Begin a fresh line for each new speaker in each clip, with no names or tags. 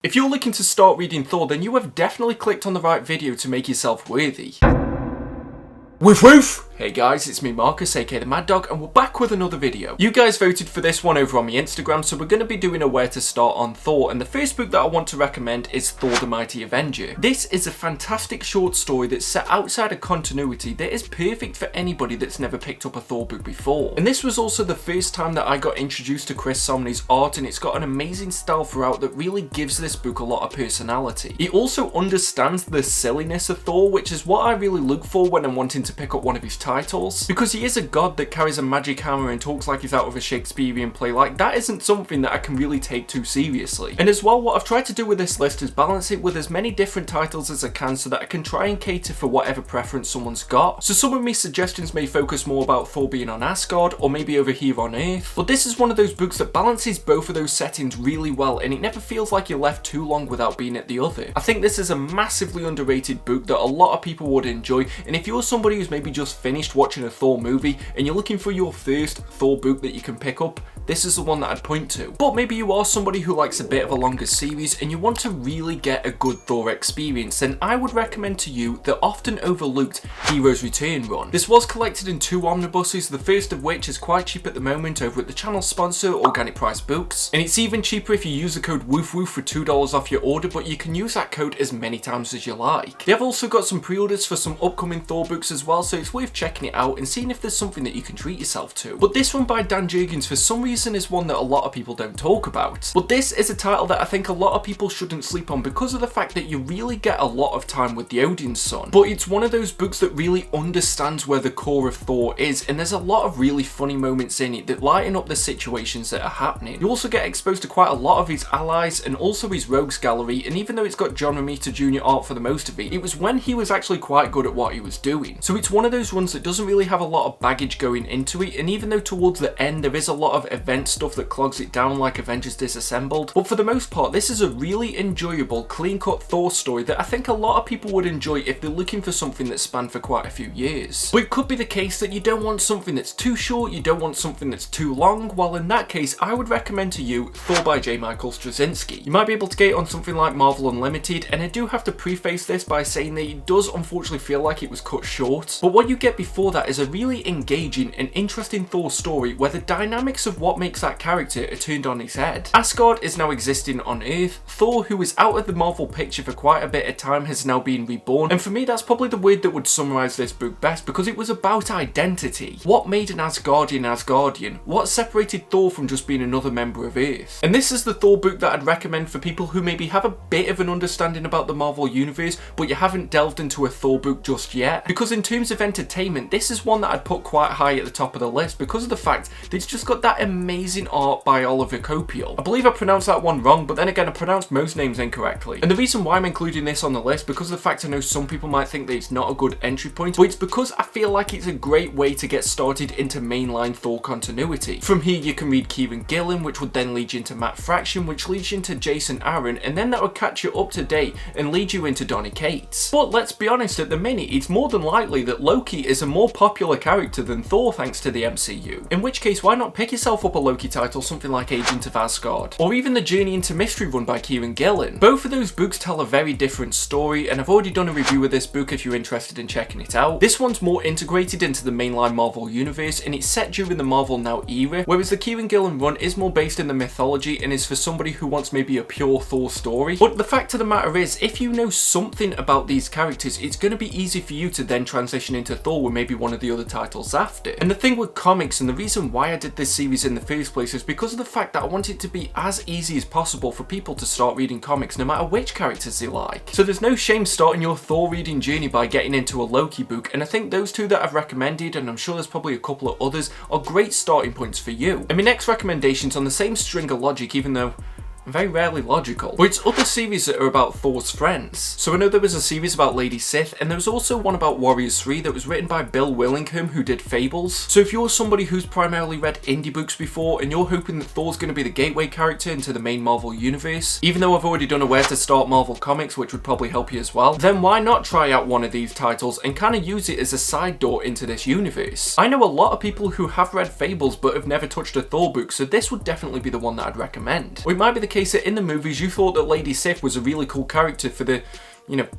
If you're looking to start reading Thor, then you have definitely clicked on the right video to make yourself worthy. Woof woof! Hey guys, it's me Marcus, aka the Mad Dog, and we're back with another video. You guys voted for this one over on my Instagram, so we're going to be doing a where to start on Thor, and the first book that I want to recommend is Thor the Mighty Avenger. This is a fantastic short story that's set outside of continuity that is perfect for anybody that's never picked up a Thor book before. And this was also the first time that I got introduced to Chris Samnee's art, and it's got an amazing style throughout that really gives this book a lot of personality. It also understands the silliness of Thor, which is what I really look for when I'm wanting to pick up one of his titles, because he is a god that carries a magic hammer and talks like he's out of a Shakespearean play. Like, that isn't something that I can really take too seriously. And as well, what I've tried to do with this list is balance it with as many different titles as I can so that I can try and cater for whatever preference someone's got. So some of my suggestions may focus more about Thor being on Asgard or maybe over here on Earth, but this is one of those books that balances both of those settings really well, and it never feels like you're left too long without being at the other. I think this is a massively underrated book that a lot of people would enjoy, and if you're somebody who's maybe just finished watching a Thor movie and you're looking for your first Thor book that you can pick up, this is the one that I'd point to. But maybe you are somebody who likes a bit of a longer series and you want to really get a good Thor experience, then I would recommend to you the often overlooked Heroes Return run. This was collected in 2 omnibuses, the first of which is quite cheap at the moment over at the channel sponsor Organic Price Books, and it's even cheaper if you use the code WOOFWOOF for $2 off your order, but you can use that code as many times as you like. They have also got some pre-orders for some upcoming Thor books as well, so it's worth checking it out and seeing if there's something that you can treat yourself to. But this one by Dan Jurgens for some reason is one that a lot of people don't talk about. But this is a title that I think a lot of people shouldn't sleep on because of the fact that you really get a lot of time with the Odinson. But it's one of those books that really understands where the core of Thor is, and there's a lot of really funny moments in it that lighten up the situations that are happening. You also get exposed to quite a lot of his allies and also his rogues gallery, and even though it's got John Romita Jr. art for the most of it, it was when he was actually quite good at what he was doing. So it's one of those runs that doesn't really have a lot of baggage going into it, and even though towards the end there is a lot of event stuff that clogs it down like Avengers Disassembled, but for the most part this is a really enjoyable clean-cut Thor story that I think a lot of people would enjoy if they're looking for something that spanned for quite a few years. But it could be the case that you don't want something that's too short, you don't want something that's too long, well in that case I would recommend to you Thor by J. Michael Straczynski. You might be able to get it on something like Marvel Unlimited, and I do have to preface this by saying that it does unfortunately feel like it was cut short, but what you get before that is a really engaging and interesting Thor story where the dynamics of what makes that character are turned on his head. Asgard is now existing on Earth. Thor, who was out of the Marvel picture for quite a bit of time, has now been reborn, and for me that's probably the word that would summarise this book best, because it was about identity. What made an Asgardian? What separated Thor from just being another member of Earth? And this is the Thor book that I'd recommend for people who maybe have a bit of an understanding about the Marvel universe but you haven't delved into a Thor book just yet, because in terms of entertainment this is one that I'd put quite high at the top of the list because of the fact that it's just got that amazing art by Oliver Copiel. I believe I pronounced that one wrong, but then again I pronounced most names incorrectly. And the reason why I'm including this on the list, because of the fact I know some people might think that it's not a good entry point, but it's because I feel like it's a great way to get started into mainline Thor continuity. From here you can read Kieran Gillen, which would then lead you into Matt Fraction, which leads you into Jason Aaron, and then that would catch you up to date and lead you into Donny Cates. But let's be honest, at the minute it's more than likely that Loki is a more popular character than Thor thanks to the MCU, in which case why not pick yourself up a Loki title, something like Agent of Asgard, or even the Journey into Mystery run by Kieran Gillen. Both of those books tell a very different story, and I've already done a review of this book if you're interested in checking it out. This one's more integrated into the mainline Marvel universe, and it's set during the Marvel Now era, whereas the Kieran Gillen run is more based in the mythology and is for somebody who wants maybe a pure Thor story. But the fact of the matter is, if you know something about these characters, it's going to be easy for you to then transition into Thor with maybe one of the other titles after. And the thing with comics, and the reason why I did this series in the first place, is because of the fact that I want it to be as easy as possible for people to start reading comics no matter which characters they like. So there's no shame starting your Thor reading journey by getting into a Loki book, and I think those two that I've recommended, and I'm sure there's probably a couple of others, are great starting points for you. And my next recommendation's on the same string of logic, even though very rarely logical, but it's other series that are about Thor's friends. So I know there was a series about Lady Sif, and there was also one about Warriors 3 that was written by Bill Willingham, who did Fables. So if you're somebody who's primarily read indie books before and you're hoping that Thor's going to be the gateway character into the main Marvel universe, even though I've already done a where to start Marvel Comics, which would probably help you as well, then why not try out one of these titles and kind of use it as a side door into this universe? I know a lot of people who have read Fables but have never touched a Thor book, so this would definitely be the one that I'd recommend. Or it might be the case case that in the movies you thought that Lady Sif was a really cool character for the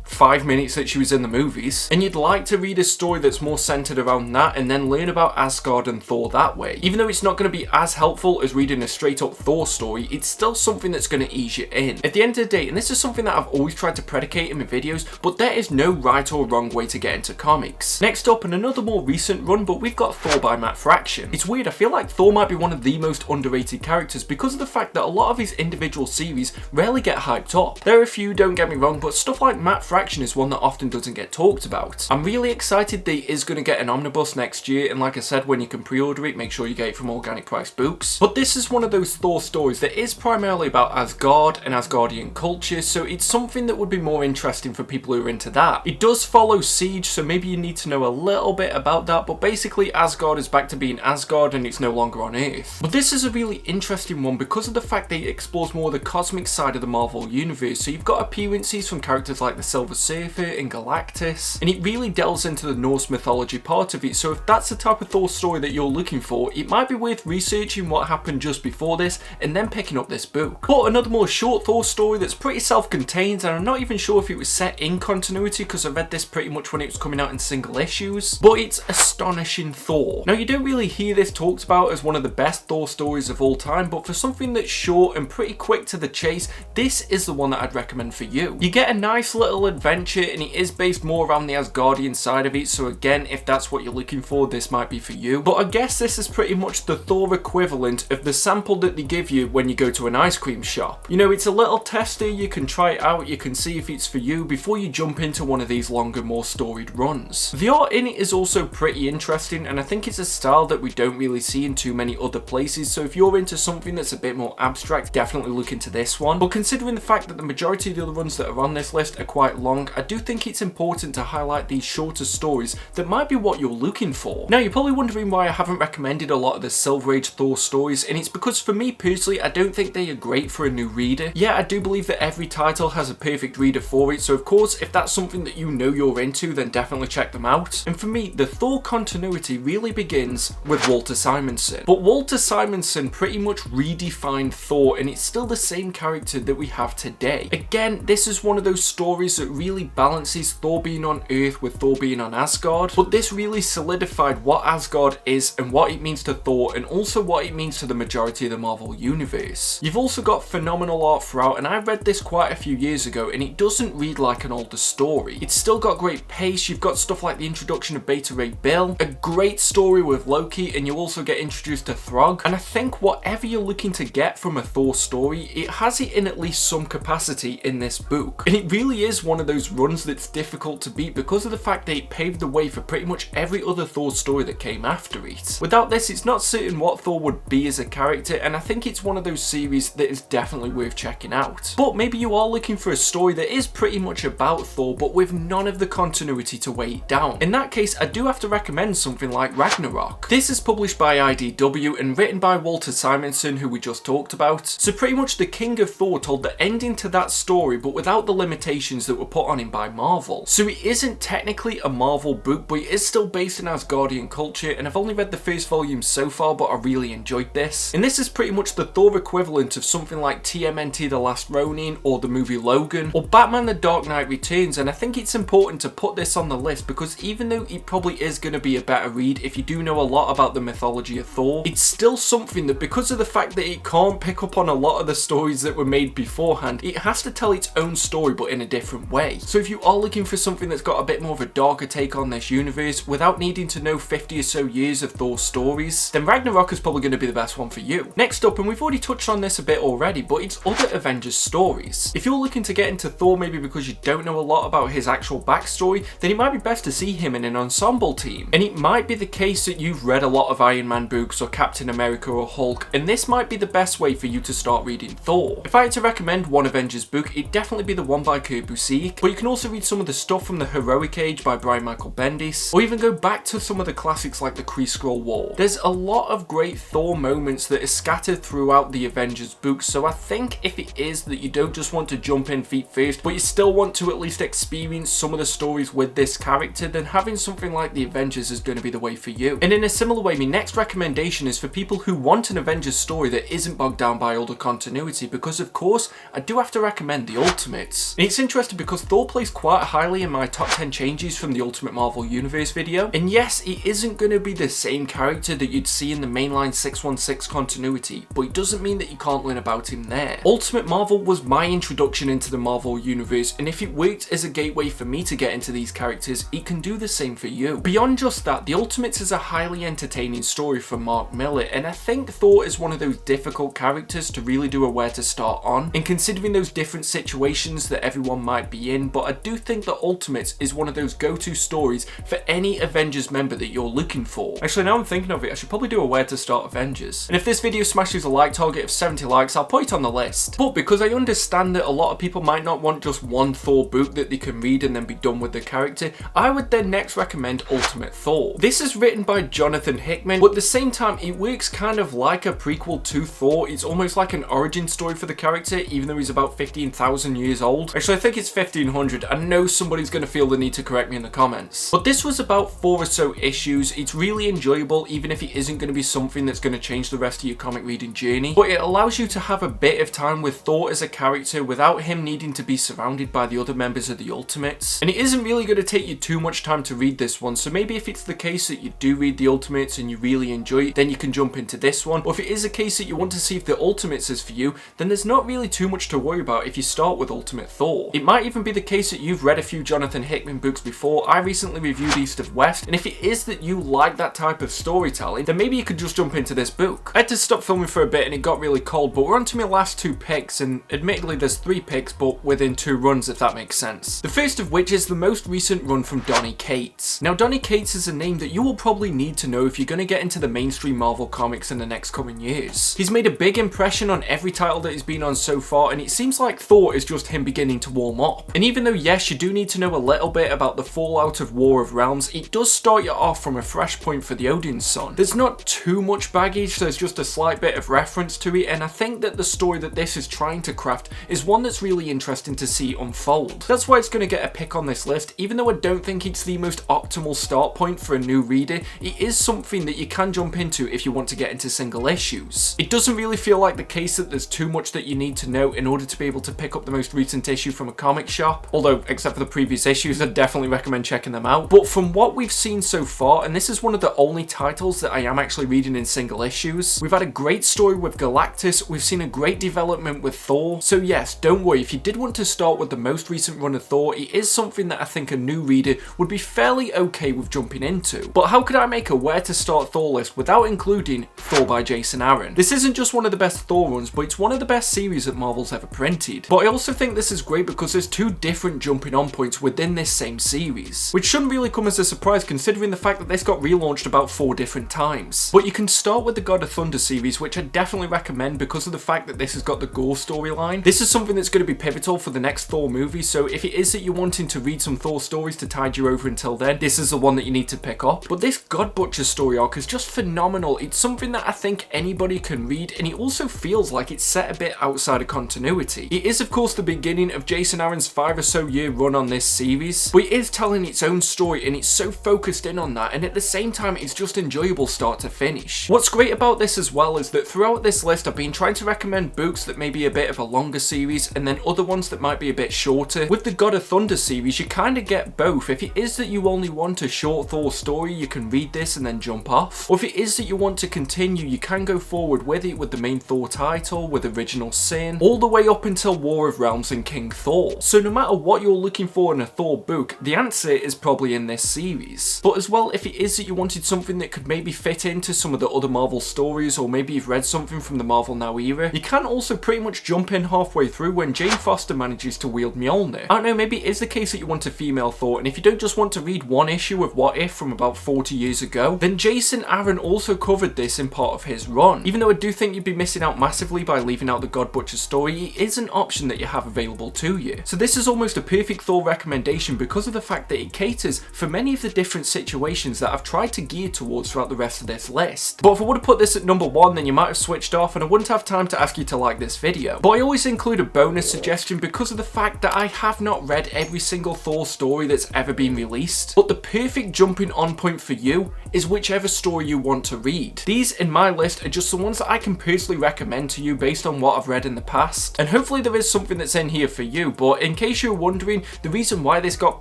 5 minutes that she was in the movies, and you'd like to read a story that's more centered around that and then learn about Asgard and Thor that way. Even though it's not going to be as helpful as reading a straight up Thor story, it's still something that's going to ease you in. At the end of the day, and this is something that I've always tried to predicate in my videos, but there is no right or wrong way to get into comics. Next up, and another more recent run, but we've got Thor by Matt Fraction. It's weird, I feel like Thor might be one of the most underrated characters because of the fact that a lot of his individual series rarely get hyped up. There are a few, don't get me wrong, but stuff like Matt Fraction is one that often doesn't get talked about. I'm really excited that he is going to get an omnibus next year, and like I said, when you can pre-order it, make sure you get it from organic price books. But this is one of those Thor stories that is primarily about Asgard and Asgardian culture, so it's something that would be more interesting for people who are into that. It does follow Siege, so maybe you need to know a little bit about that, but basically Asgard is back to being Asgard and it's no longer on Earth. But this is a really interesting one because of the fact that it explores more of the cosmic side of the Marvel universe, so you've got appearances from characters like the Silver Surfer and Galactus, and it really delves into the Norse mythology part of it, so if that's the type of Thor story that you're looking for, it might be worth researching what happened just before this and then picking up this book. But another more short Thor story that's pretty self-contained, and I'm not even sure if it was set in continuity because I read this pretty much when it was coming out in single issues, but it's Astonishing Thor. Now, you don't really hear this talked about as one of the best Thor stories of all time, but for something that's short and pretty quick to the chase, this is the one that I'd recommend for you. You get a nice little adventure, and it is based more around the Asgardian side of it, so again, if that's what you're looking for, this might be for you. But I guess this is pretty much the Thor equivalent of the sample that they give you when you go to an ice cream shop. You know, it's a little tester, you can try it out, you can see if it's for you before you jump into one of these longer, more storied runs. The art in it is also pretty interesting, and I think it's a style that we don't really see in too many other places, so if you're into something that's a bit more abstract, definitely look into this one. But considering the fact that the majority of the other runs that are on this list are quite long, I do think it's important to highlight these shorter stories that might be what you're looking for. Now, you're probably wondering why I haven't recommended a lot of the Silver Age Thor stories, and it's because for me personally, I don't think they are great for a new reader. Yeah, I do believe that every title has a perfect reader for it, so of course, if that's something that you know you're into, then definitely check them out. And for me, the Thor continuity really begins with Walt Simonson. But Walt Simonson pretty much redefined Thor, and it's still the same character that we have today. Again, this is one of those stories that really balances Thor being on Earth with Thor being on Asgard, but this really solidified what Asgard is and what it means to Thor, and also what it means to the majority of the Marvel universe. You've also got phenomenal art throughout, and I read this quite a few years ago, and it doesn't read like an older story. It's still got great pace. You've got stuff like the introduction of Beta Ray Bill, a great story with Loki, and you also get introduced to Throg, and I think whatever you're looking to get from a Thor story, it has it in at least some capacity in this book. And it really is one of those runs that's difficult to beat because of the fact that it paved the way for pretty much every other Thor story that came after it. Without this, it's not certain what Thor would be as a character, and I think it's one of those series that is definitely worth checking out. But maybe you are looking for a story that is pretty much about Thor, but with none of the continuity to weigh it down. In that case, I do have to recommend something like Ragnarok. This is published by IDW and written by Walt Simonson, who we just talked about. So pretty much the King of Thor told the ending to that story, but without the limitations that were put on him by Marvel. So it isn't technically a Marvel book, but it is still based in Asgardian culture, and I've only read the first volume so far, but I really enjoyed this. And this is pretty much the Thor equivalent of something like TMNT The Last Ronin, or the movie Logan, or Batman The Dark Knight Returns, and I think it's important to put this on the list because even though it probably is going to be a better read if you do know a lot about the mythology of Thor, it's still something that, because of the fact that it can't pick up on a lot of the stories that were made beforehand, it has to tell its own story but in a different way. So if you are looking for something that's got a bit more of a darker take on this universe without needing to know 50 or so years of Thor stories, then Ragnarok is probably going to be the best one for you. Next up, and we've already touched on this a bit already, but it's other Avengers stories. If you're looking to get into Thor maybe because you don't know a lot about his actual backstory, then it might be best to see him in an ensemble team. And it might be the case that you've read a lot of Iron Man books or Captain America or Hulk, and this might be the best way for you to start reading Thor. If I had to recommend one Avengers book, it'd definitely be the one by Kirby Busiek, but you can also read some of the stuff from the Heroic Age by Brian Michael Bendis, or even go back to some of the classics like the Kree Skrull War. There's a lot of great Thor moments that are scattered throughout the Avengers books, so I think if it is that you don't just want to jump in feet first, but you still want to at least experience some of the stories with this character, then having something like the Avengers is going to be the way for you. And in a similar way, my next recommendation is for people who want an Avengers story that isn't bogged down by older continuity, because of course, I do have to recommend the Ultimates. And it's interesting because Thor plays quite highly in my top 10 changes from the Ultimate Marvel Universe video, and yes, he isn't going to be the same character that you'd see in the mainline 616 continuity, but it doesn't mean that you can't learn about him there. Ultimate Marvel was my introduction into the Marvel Universe, and if it worked as a gateway for me to get into these characters, it can do the same for you. Beyond just that, the Ultimates is a highly entertaining story from Mark Millar, and I think Thor is one of those difficult characters to really do a where to start on, and considering those different situations that everyone might be in, but I do think that Ultimates is one of those go-to stories for any Avengers member that you're looking for. Actually, now I'm thinking of it, I should probably do a where to start Avengers. And if this video smashes a like target of 70 likes, I'll put it on the list. But because I understand that a lot of people might not want just one Thor book that they can read and then be done with the character, I would then next recommend Ultimate Thor. This is written by Jonathan Hickman, but at the same time, it works kind of like a prequel to Thor. It's almost like an origin story for the character, even though he's about 15,000 years old. Actually, I think it's 1500. I know somebody's going to feel the need to correct me in the comments. But this was about 4 or so issues. It's really enjoyable, even if it isn't going to be something that's going to change the rest of your comic reading journey. But it allows you to have a bit of time with Thor as a character without him needing to be surrounded by the other members of the Ultimates. And it isn't really going to take you too much time to read this one, so maybe if it's the case that you do read the Ultimates and you really enjoy it, then you can jump into this one. Or if it is a case that you want to see if the Ultimates is for you, then there's not really too much to worry about if you start with Ultimate Thor. It might even be the case that you've read a few Jonathan Hickman books before. I recently reviewed East of West, and if it is that you like that type of storytelling, then maybe you could just jump into this book. I had to stop filming for a bit and it got really cold, but we're on to my last 2 picks, and admittedly there's 3 picks, but within 2 runs, if that makes sense. The first of which is the most recent run from Donny Cates. Now, Donny Cates is a name that you will probably need to know if you're going to get into the mainstream Marvel comics in the next coming years. He's made a big impression on every title that he's been on so far, and it seems like Thor is just him beginning to warm up. And even though, yes, you do need to know a little bit about the fallout of War of Realms, it does start you off from a fresh point for the Odinson. There's not too much baggage, there's just a slight bit of reference to it, and I think that the story that this is trying to craft is one that's really interesting to see unfold. That's why it's going to get a pick on this list. Even though I don't think it's the most optimal start point for a new reader, it is something that you can jump into if you want to get into single issues. It doesn't really feel like the case that there's too much that you need to know in order to be able to pick up the most recent issue from a comic shop, although except for the previous issues, I definitely recommend checking them out. But from what we've seen so far, and this is one of the only titles that I am actually reading in single issues, we've had a great story with Galactus, we've seen a great development with Thor, so yes, don't worry, if you did want to start with the most recent run of Thor, it is something that I think a new reader would be fairly okay with jumping into. But how could I make a where to start Thor list without including Thor by Jason Aaron? This isn't just one of the best Thor runs, but it's one of the best series that Marvel's ever printed. But I also think this is great because there's 2 different jumping on points within this same series, which shouldn't really come as a surprise considering the fact that this got relaunched about 4 different times. But you can start with the God of Thunder series, which I definitely recommend because of the fact that this has got the Gore storyline. This is something that's going to be pivotal for the next Thor movie, so if it is that you're wanting to read some Thor stories to tide you over until then, this is the one that you need to pick up. But this God Butcher story arc is just phenomenal. It's something that I think anybody can read, and it also feels like it's set a bit outside of continuity. It is of course the beginning of Jason Aaron's 5 or so year run on this series, but it is telling its own story and it's so focused in on that, and at the same time it's just enjoyable start to finish. What's great about this as well is that throughout this list I've been trying to recommend books that may be a bit of a longer series and then other ones that might be a bit shorter. With the God of Thunder series you kind of get both. If it is that you only want a short Thor story, you can read this and then jump off, or if it is that you want to continue, you can go forward with it with the main Thor title, with Original Sin, all the way up until War of Realms and King Thor. So no matter what you're looking for in a Thor book, the answer is probably in this series. But as well, if it is that you wanted something that could maybe fit into some of the other Marvel stories, or maybe you've read something from the Marvel Now era, you can also pretty much jump in halfway through when Jane Foster manages to wield Mjolnir. I don't know, maybe it is the case that you want a female Thor, and if you don't just want to read one issue of What If from about 40 years ago, then Jason Aaron also covered this in part of his run. Even though I do think you'd be missing out massively by leaving out the God Butcher story, it is an option that you have available to you. you. So this is almost a perfect Thor recommendation because of the fact that it caters for many of the different situations that I've tried to gear towards throughout the rest of this list. But if I would have put this at number 1, then you might have switched off and I wouldn't have time to ask you to like this video. But I always include a bonus suggestion because of the fact that I have not read every single Thor story that's ever been released. But the perfect jumping on point for you is whichever story you want to read. These in my list are just the ones that I can personally recommend to you based on what I've read in the past. And hopefully there is something that's in here for you, but in case you're wondering, the reason why this got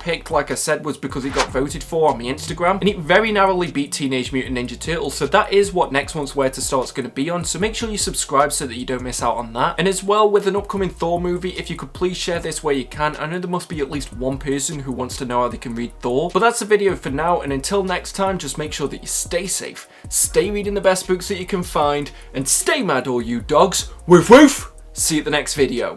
picked, like I said, was because it got voted for on my Instagram, and it very narrowly beat Teenage Mutant Ninja Turtles, so that is what Next Month's Where to Start's going to be on, so make sure you subscribe so that you don't miss out on that. And as well, with an upcoming Thor movie, if you could please share this where you can. I know there must be at least one person who wants to know how they can read Thor. But that's the video for now, and until next time, just make sure that you stay safe, stay reading the best books that you can find, and stay mad all you dogs. Woof woof! See you at the next video.